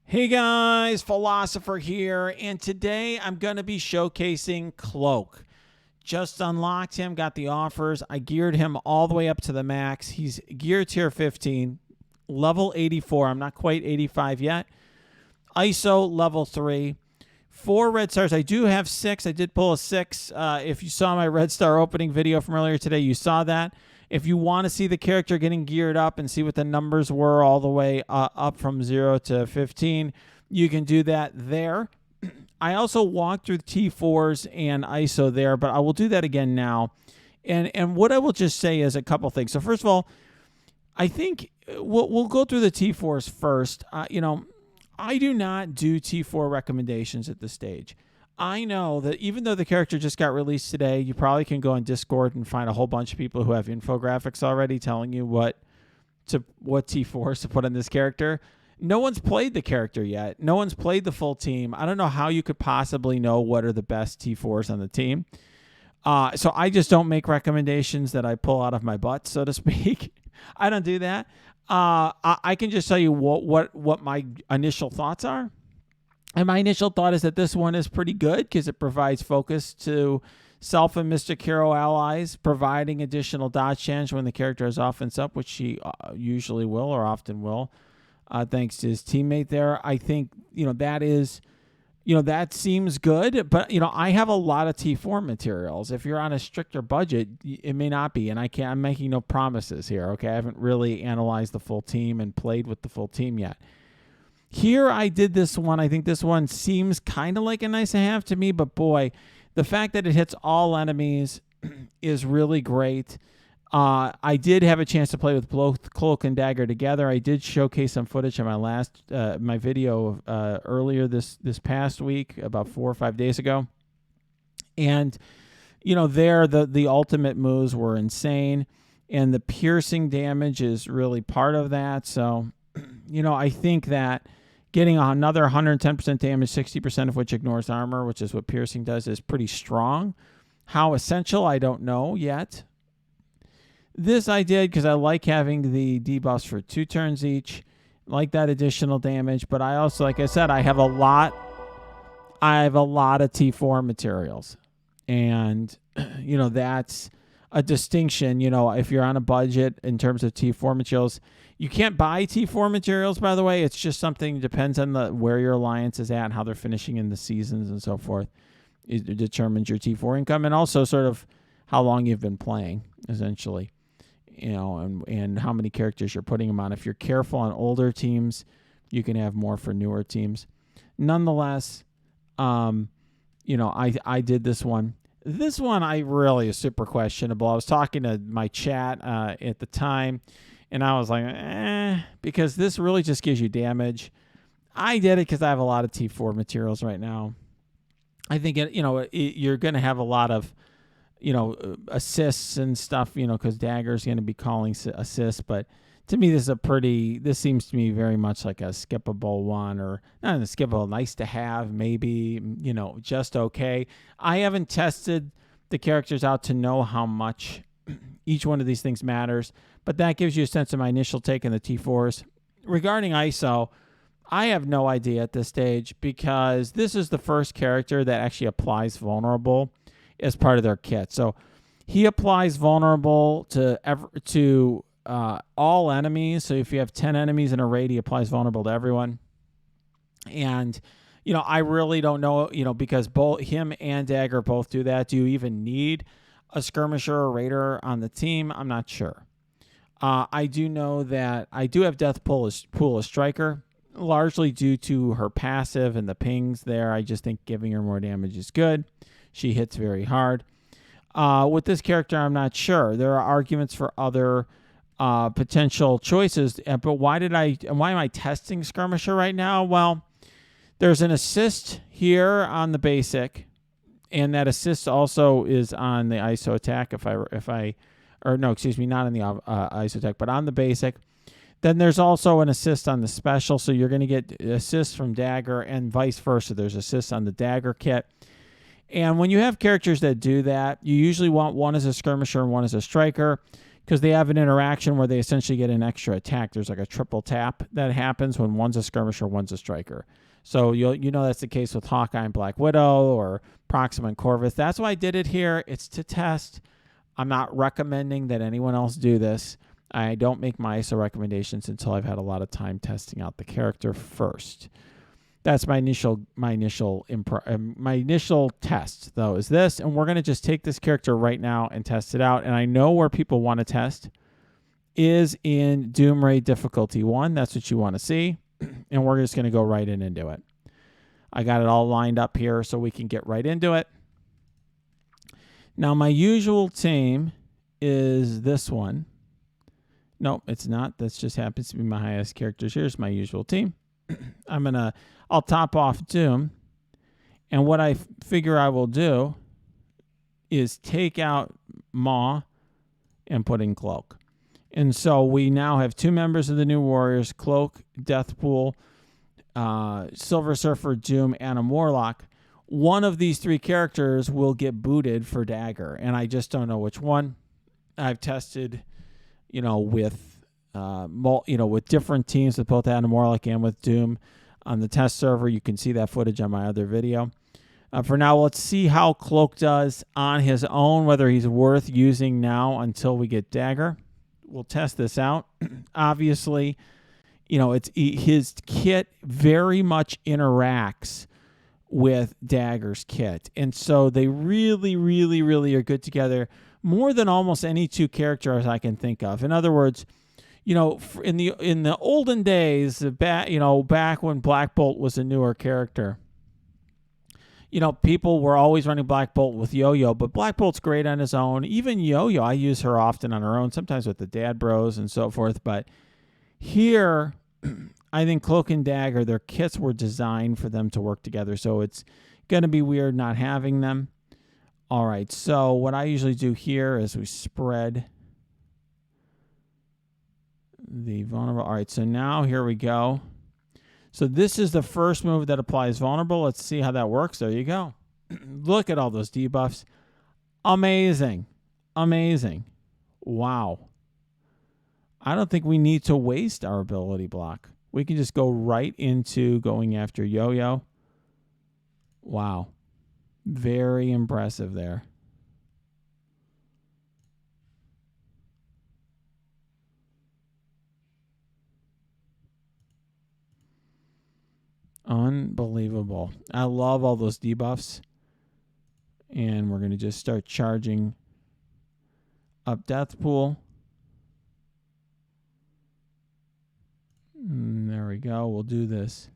Hey guys, Philosopher here, and today I'm going to be showcasing Cloak. Just unlocked him, got the offers. I geared him all the way up to the max. He's gear tier 15, level 84. I'm not quite 85 yet. ISO level 3. 4 red stars. I do have 6. I did pull a 6. If you saw my red star opening video from earlier today, you saw that. If you want to see the character getting geared up and see what the numbers were all the way up from 0 to 15, you can do that there. I also walked through T4s and ISO there, but I will do that again now. And what I will just say is a couple things. So first of all, I think we'll go through the T4s first. I do not do T4 recommendations at this stage. I know that even though the character just got released today, you probably can go on Discord and find a whole bunch of people who have infographics already telling you what T4s to put on this character. No one's played the character yet. No one's played the full team. I don't know how you could possibly know what are the best T4s on the team. So I just don't make recommendations that I pull out of my butt, so to speak. I don't do that. I can just tell you what my initial thoughts are. And my initial thought is that this one is pretty good because it provides focus to Self and Mystic Hero allies, providing additional dodge chance when the character has offense up, which he usually will or often will, thanks to his teammate there. I think, that seems good. But, I have a lot of T4 materials. If you're on a stricter budget, it may not be. And I'm making no promises here, okay? I haven't really analyzed the full team and played with the full team yet. Here I did this one. I think this one seems kind of like a nice to have to me, but boy, the fact that it hits all enemies is really great. I did have a chance to play with both Cloak and Dagger together. I did showcase some footage in my video earlier this past week, about 4 or 5 days ago. And, there the ultimate moves were insane, and the piercing damage is really part of that. So, I think that getting another 110% damage, 60% of which ignores armor, which is what piercing does, is pretty strong. How essential, I don't know yet. This I did because I like having the debuffs for 2 turns each, like that additional damage. But I also, like I said, I have a lot of T4 materials. And, that's a distinction. If you're on a budget in terms of T4 materials, you can't buy T4 materials, by the way. It's just something that depends on where your alliance is at and how they're finishing in the seasons and so forth. It determines your T4 income and also sort of how long you've been playing, essentially, and how many characters you're putting them on. If you're careful on older teams, you can have more for newer teams. Nonetheless, I did this one. This one I really is super questionable. I was talking to my chat at the time, and I was like, because this really just gives you damage. I did it because I have a lot of T4 materials right now. I think, you're going to have a lot of, assists and stuff, because Dagger's going to be calling assists. But to me, this seems to me very much like a skippable one, or not a skippable, nice to have, maybe, just okay. I haven't tested the characters out to know how much each one of these things matters, but that gives you a sense of my initial take on the T4s. Regarding ISO, I have no idea at this stage because this is the first character that actually applies vulnerable as part of their kit. So he applies vulnerable to all enemies. So if you have 10 enemies in a raid, he applies vulnerable to everyone. And, I really don't know, because both him and Dagger both do that. Do you even need a skirmisher or raider on the team? I'm not sure. I do know that I do have Death Pool as striker, largely due to her passive and the pings there. I just think giving her more damage is good. She hits very hard. With this character, I'm not sure. There are arguments for other potential choices, but why am I testing skirmisher right now? Well, there's an assist here on the basic, and that assist also is on the ISO attack. Not on the ISO attack, but on the basic. Then there's also an assist on the special, so you're going to get assists from Dagger and vice versa. There's assists on the Dagger kit. And when you have characters that do that, you usually want one as a skirmisher and one as a striker. because they have an interaction where they essentially get an extra attack. There's like a triple tap that happens when one's a skirmisher, one's a striker. So you know that's the case with Hawkeye and Black Widow or Proxima and Corvus. That's why I did it here. It's to test. I'm not recommending that anyone else do this. I don't make my ISO recommendations until I've had a lot of time testing out the character first. That's my initial test, though, is this. And we're going to just take this character right now and test it out. And I know where people want to test is in Doom Raid difficulty 1. That's what you want to see. And we're just going to go right in and do it. I got it all lined up here so we can get right into it. Now, my usual team is this one. Nope, it's not. That just happens to be my highest characters. Here's my usual team. I'll top off Doom. And what I figure I will do is take out Maw and put in Cloak. And so we now have 2 members of the New Warriors, Cloak, Deathpool, Silver Surfer, Doom, and a Warlock. One of these 3 characters will get booted for Dagger, and I just don't know which one. I've tested, with different teams with both Adam Warlock and with Doom on the test server. You can see that footage on my other video. For now, let's see how Cloak does on his own, whether he's worth using now until we get Dagger. We'll test this out. Obviously, his kit very much interacts with Dagger's kit. And so they really, really, really are good together, more than almost any 2 characters I can think of. In other words, in the olden days, back when Black Bolt was a newer character, people were always running Black Bolt with Yo-Yo, but Black Bolt's great on his own. Even Yo-Yo, I use her often on her own, sometimes with the Dad Bros and so forth. But here, I think Cloak and Dagger, their kits were designed for them to work together, so it's going to be weird not having them. All right, so what I usually do here is we spread the vulnerable. All right, so now here we go. So this is the first move that applies vulnerable. Let's see how that works. There you go. Look at all those debuffs. Amazing. Amazing. Wow. I don't think we need to waste our ability block. We can just go right into going after Yo-Yo. Wow. Very impressive there. Unbelievable. I love all those debuffs. And we're going to just start charging up Deathpool. And there we go. We'll do this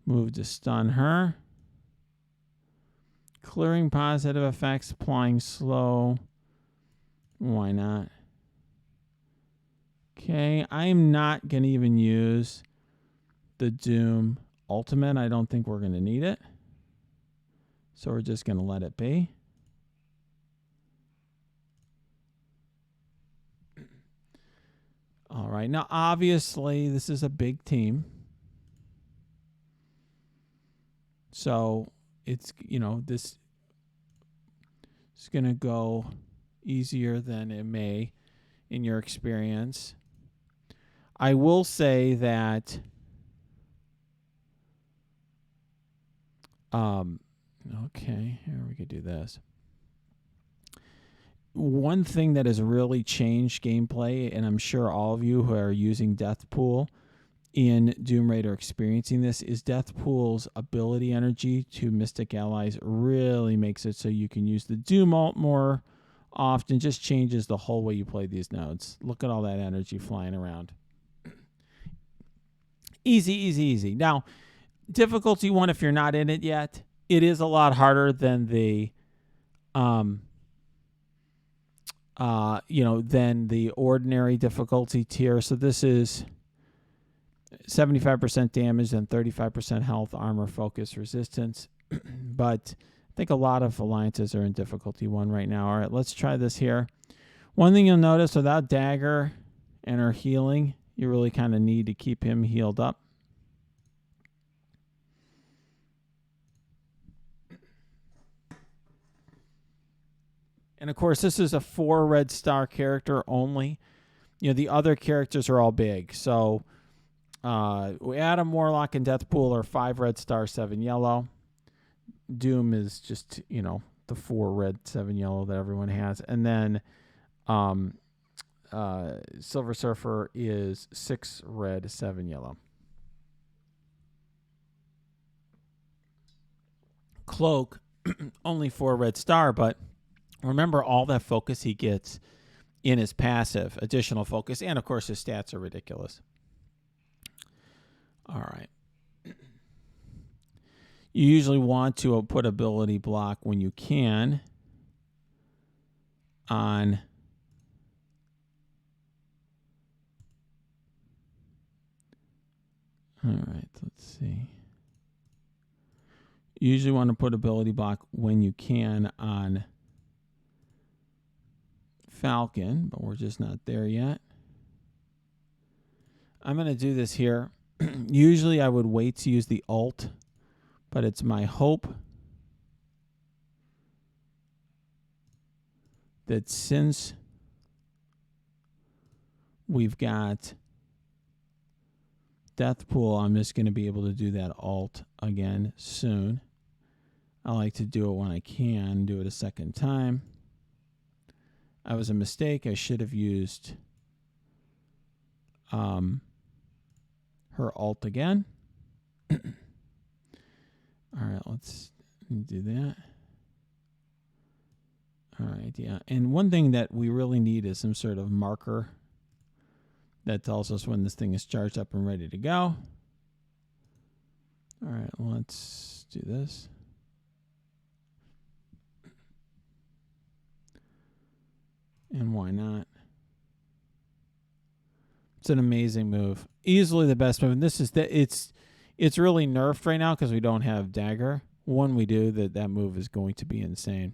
move to stun her. Clearing positive effects, applying slow. Why not? Okay, I'm not going to even use the Doom Ultimate. I don't think we're going to need it. So we're just going to let it be. All right, now obviously this is a big team. So it's, this is going to go easier than it may in your experience. I will say that okay, here we could do this. One thing that has really changed gameplay, and I'm sure all of you who are using Deathpool in Doom Raid are experiencing this, is Deathpool's ability energy to Mystic Allies really makes it so you can use the Doom ult more often. Just changes the whole way you play these nodes. Look at all that energy flying around. Easy, easy, easy. Now, difficulty 1, if you're not in it yet, it is a lot harder than the than the ordinary difficulty tier. So this is 75% damage and 35% health, armor, focus, resistance. But I think a lot of alliances are in difficulty 1 right now. All right, let's try this here. One thing you'll notice, without Dagger and her healing, you really kind of need to keep him healed up. And of course, this is a 4 red star character only. The other characters are all big. So Adam, Warlock, and Deathpool are 5 red star, 7 yellow. Doom is just, the 4 red, 7 yellow that everyone has. And then Silver Surfer is 6 red, 7 yellow. Cloak, only 4 red star, but remember all that focus he gets in his passive, additional focus, and of course his stats are ridiculous. All right. You usually want to put ability block when you can on all right, let's see. You usually want to put ability block when you can on Falcon, but we're just not there yet. I'm going to do this here. Usually I would wait to use the ult, but it's my hope that since we've got Deathpool, I'm just going to be able to do that ult again soon. I like to do it when I can, do it a second time. That was a mistake. I should have used her ult again. All right, let's do that. All right, yeah. And one thing that we really need is some sort of marker that tells us when this thing is charged up and ready to go. All right, let's do this. And why not? It's an amazing move. Easily the best move. And this is it's really nerfed right now because we don't have dagger. When we do, that move is going to be insane.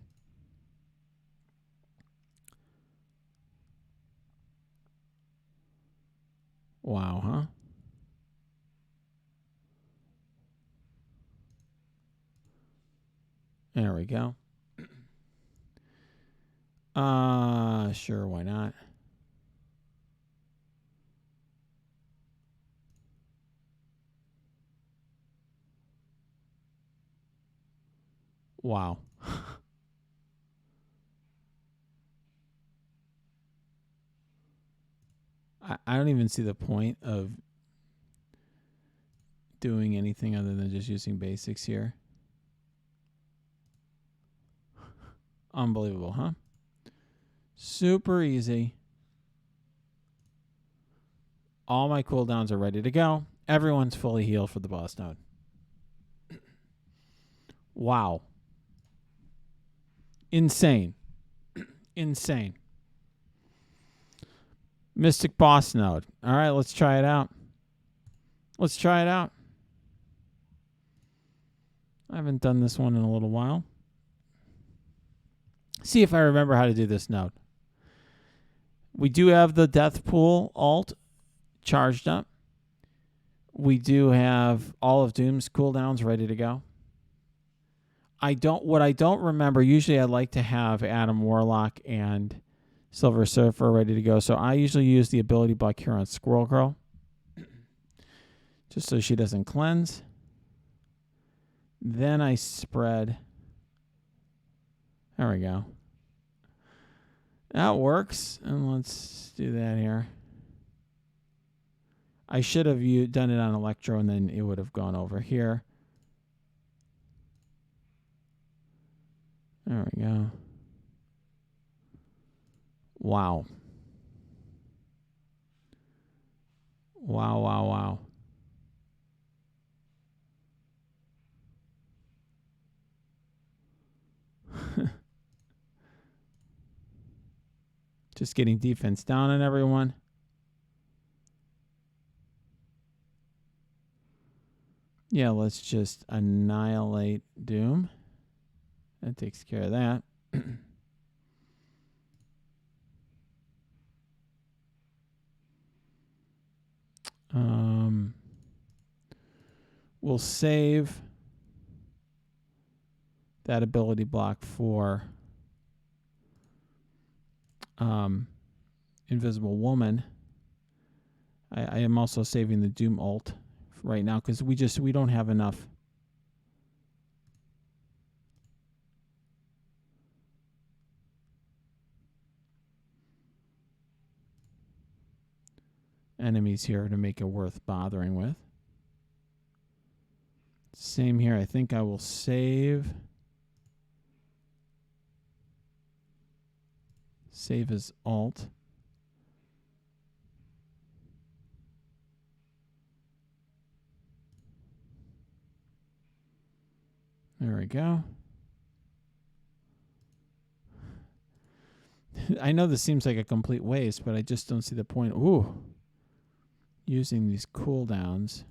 Wow, huh? There we go. Sure, why not? Wow. I don't even see the point of doing anything other than just using basics here. Unbelievable, huh? Super easy. All my cooldowns are ready to go. Everyone's fully healed for the boss node. Wow. Insane. Insane. Mystic boss node. All right, let's try it out. Let's try it out. I haven't done this one in a little while. See if I remember how to do this node. We do have the Deathpool ult charged up. We do have all of Doom's cooldowns ready to go. What I don't remember, usually I like to have Adam Warlock and Silver Surfer ready to go. So I usually use the ability block here on Squirrel Girl. Just so she doesn't cleanse. Then I spread. There we go. That works. And let's do that here. I should have done it on Electro and then it would have gone over here. There we go. Wow. Wow, wow, wow. Just getting defense down on everyone. Yeah, let's just annihilate Doom. That takes care of that. We'll save that ability block for Invisible Woman. I am also saving the Doom ult right now because we don't have enough. Enemies here to make it worth bothering with. Same here. I think I will save his ult. There we go. I know this seems like a complete waste, but I just don't see the point. Ooh. Using these cooldowns.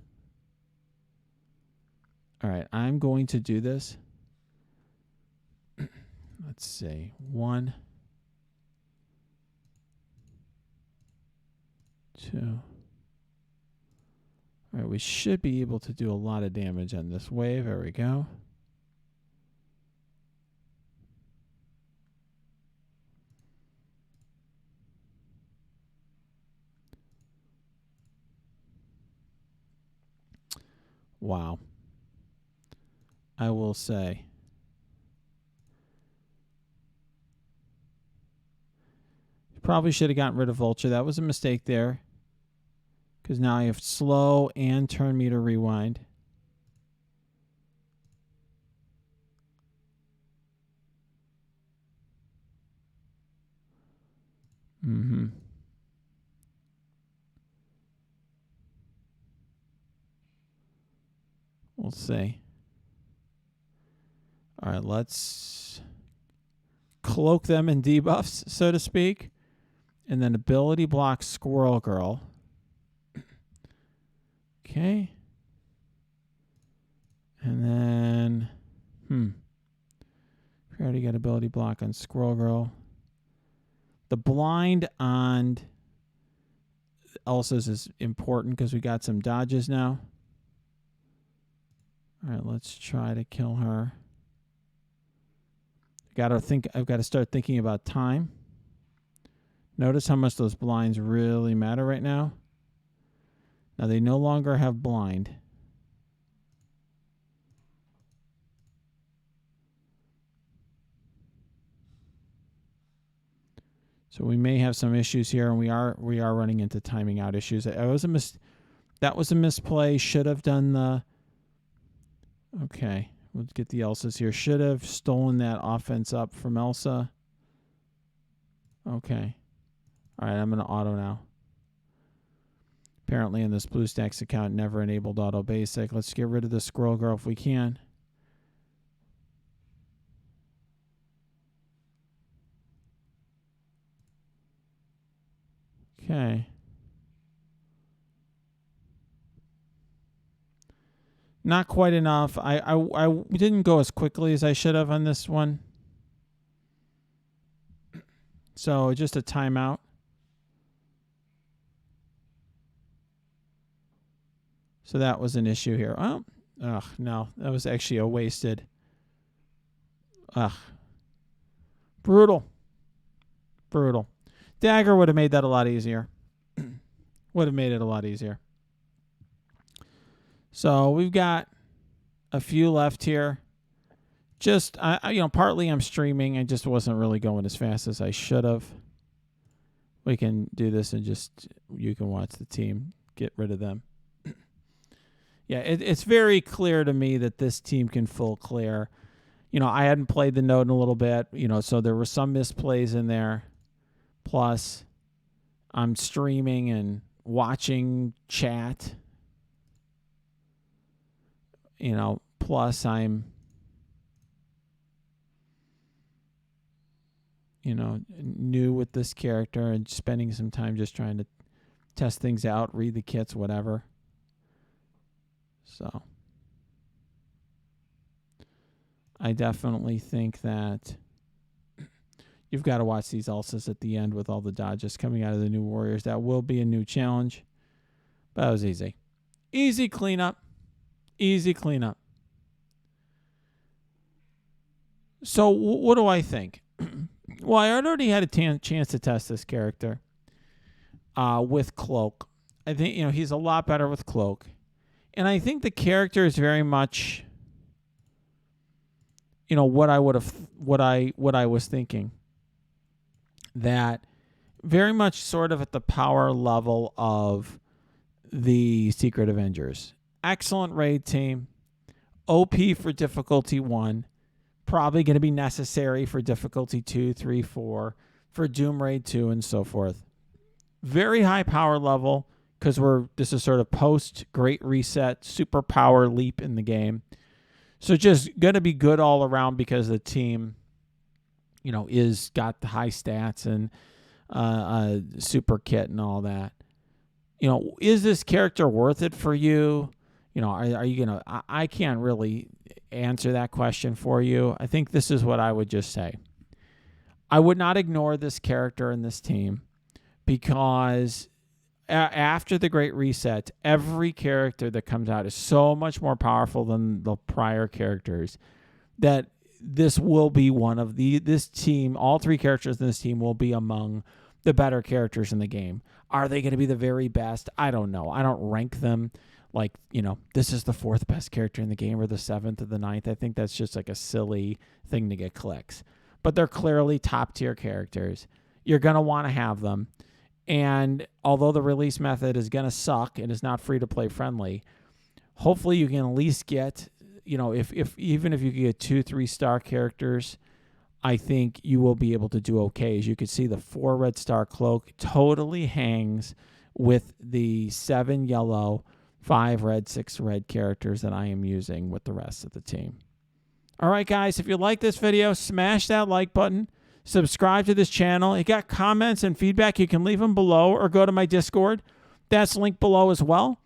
All right, I'm going to do this. Let's see. 1, 2. All right, we should be able to do a lot of damage on this wave. There we go. Wow. I will say. Probably should have gotten rid of Vulture. That was a mistake there. Because now I have slow and turn meter rewind. Mm-hmm. We'll see. All right, let's cloak them in debuffs, so to speak. And then ability block Squirrel Girl. Okay. And then, we already got ability block on Squirrel Girl. The blind on Elsa's is important because we got some dodges now. All right, let's try to kill her. I've got to start thinking about time. Notice how much those blinds really matter right now. Now they no longer have blind. So we may have some issues here, and we are running into timing out issues. That was a misplay. Should have done the. Okay, we'll get the Elsas here. Should have stolen that offense up from Elsa. Okay. All right, I'm going to auto now. Apparently in this BlueStacks account, never enabled auto basic. Let's get rid of the Squirrel Girl if we can. Okay. Not quite enough. I didn't go as quickly as I should have on this one. So just a timeout. So that was an issue here. Oh, no. That was actually a wasted. Brutal. Brutal. Dagger would have made that a lot easier. Would have made it a lot easier. So we've got a few left here. Just, partly I'm streaming. I just wasn't really going as fast as I should have. We can do this and you can watch the team get rid of them. Yeah, it's very clear to me that this team can full clear. I hadn't played the node in a little bit, so there were some misplays in there. Plus, I'm streaming and watching chat. Plus I'm, new with this character and spending some time just trying to test things out, read the kits, whatever. So I definitely think that you've got to watch these Elsas at the end with all the dodges coming out of the new warriors. That will be a new challenge. But that was easy. Easy cleanup. Easy cleanup. So what do I think? Well, I already had a chance to test this character with Cloak. I think, he's a lot better with Cloak. And I think the character is very much, what I was thinking. That very much sort of at the power level of the Secret Avengers. Excellent raid team. OP for difficulty 1. Probably going to be necessary for difficulty 2, 3, 4. For Doom Raid 2 and so forth. Very high power level because this is sort of post Great Reset, super power leap in the game. So just going to be good all around because the team, is got the high stats and super kit and all that. Is this character worth it for you? Are you going to, I can't really answer that question for you. I think this is what I would just say. I would not ignore this character in this team because after the Great Reset, every character that comes out is so much more powerful than the prior characters that this will be one of this team, all 3 characters in this team will be among the better characters in the game. Are they going to be the very best? I don't know. I don't rank them like, this is the 4th best character in the game or the 7th or the 9th. I think that's just like a silly thing to get clicks. But they're clearly top tier characters. You're going to want to have them. And although the release method is going to suck and is not free to play friendly, hopefully you can at least get, even if you get 2, 3 star characters, I think you will be able to do okay. As you can see, the 4 red star Cloak totally hangs with the 7 yellow, 5 red, 6 red characters that I am using with the rest of the team. All right, guys, if you like this video, smash that like button. Subscribe to this channel. You got comments and feedback, you can leave them below or go to my Discord. That's linked below as well.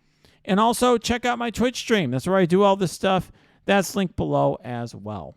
And also check out my Twitch stream. That's where I do all this stuff. That's linked below as well.